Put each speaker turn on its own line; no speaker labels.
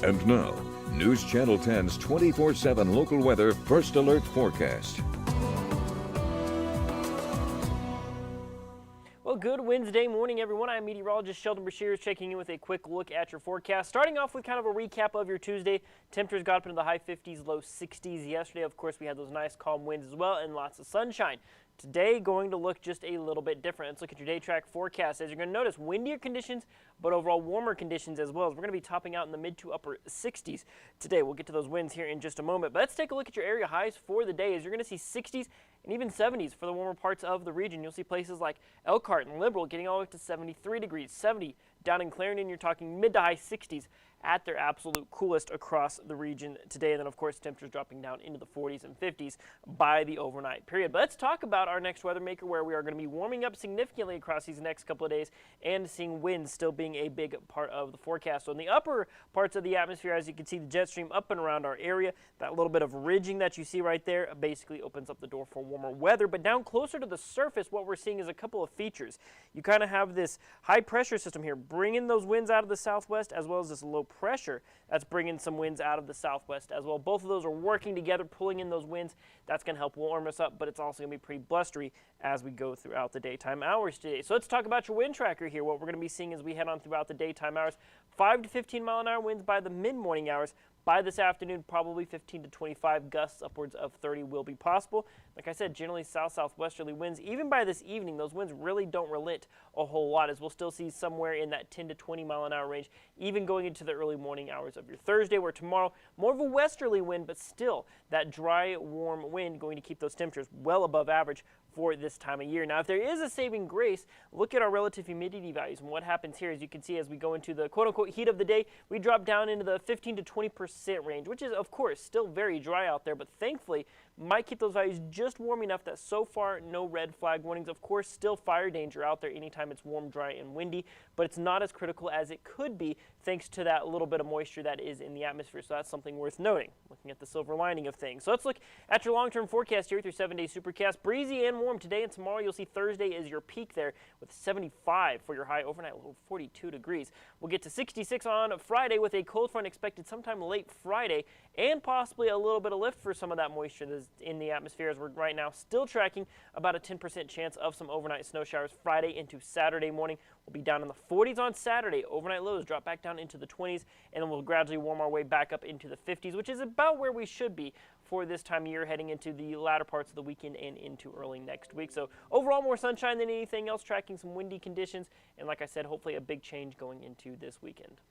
And now, News Channel 10's 24/7 local weather first alert forecast.
Well, good Wednesday morning, everyone. I'm meteorologist Shelden checking in with a quick look at your forecast. Starting off with kind of a recap of your Tuesday. Temperatures got up into the high 50s, low 60s yesterday. Of course, we had those nice calm winds as well and lots of sunshine. Today, going to look just a little bit different. Let's look at your day track forecast. As you're going to notice, windier conditions, but overall warmer conditions as well. As we're going to be topping out in the mid to upper 60s today. We'll get to those winds here in just a moment. But let's take a look at your area highs for the day. As you're going to see 60s and even 70s for the warmer parts of the region. You'll see places like Elkhart and Liberal getting all the way up to 73 degrees, 70 down in Clarendon. You're talking mid to high 60s at their absolute coolest across the region today. And then, of course, temperatures dropping down into the 40s and 50s by the overnight period. But let's talk about our next weather maker, where we are going to be warming up significantly across these next couple of days and seeing winds still being a big part of the forecast. So in the upper parts of the atmosphere, as you can see, the jet stream up and around our area, that little bit of ridging that you see right there basically opens up the door for warmer weather. But down closer to the surface, what we're seeing is a couple of features. You kind of have this high pressure system here bringing those winds out of the southwest, as well as this low pressure that's bringing some winds out of the southwest as well. Both of those are working together, pulling in those winds. That's going to help warm us up, but it's also going to be pretty blustery as we go throughout the daytime hours today. So let's talk about your wind tracker here. What we're going to be seeing as we head on throughout the daytime hours, 5 to 15 mile an hour winds by the mid-morning hours. By this afternoon, probably 15 to 25 gusts, upwards of 30 will be possible. Like I said, generally south-southwesterly winds. Even by this evening, those winds really don't relent a whole lot, as we'll still see somewhere in that 10 to 20 mile an hour range, even going into the early morning hours of your Thursday, where tomorrow, more of a westerly wind, but still that dry, warm wind going to keep those temperatures well above average for this time of year. Now, if there is a saving grace, look at our relative humidity values. And what happens here, as you can see, as we go into the quote-unquote heat of the day, we drop down into the 15 to 20% range, which is, of course, still very dry out there, but thankfully might keep those values just warm enough that so far no red flag warnings. Of course, still fire danger out there anytime it's warm, dry, and windy, but it's not as critical as it could be thanks to that little bit of moisture that is in the atmosphere. So that's something worth noting, looking at the silver lining of things. So let's look at your long-term forecast here with your 7-day supercast. Breezy and warm today and tomorrow. You'll see Thursday is your peak there with 75 for your high overnight, low 42 degrees. We'll get to 66 on Friday with a cold front expected sometime late Friday, and possibly a little bit of lift for some of that moisture that's in the atmosphere, as we're right now still tracking about a 10% chance of some overnight snow showers Friday into Saturday morning. We'll be down in the 40s on Saturday. Overnight lows drop back down into the 20s, and then we'll gradually warm our way back up into the 50s, which is about where we should be for this time of year heading into the latter parts of the weekend and into early next week. So overall, more sunshine than anything else, tracking some windy conditions, and like I said, hopefully a big change going into this weekend.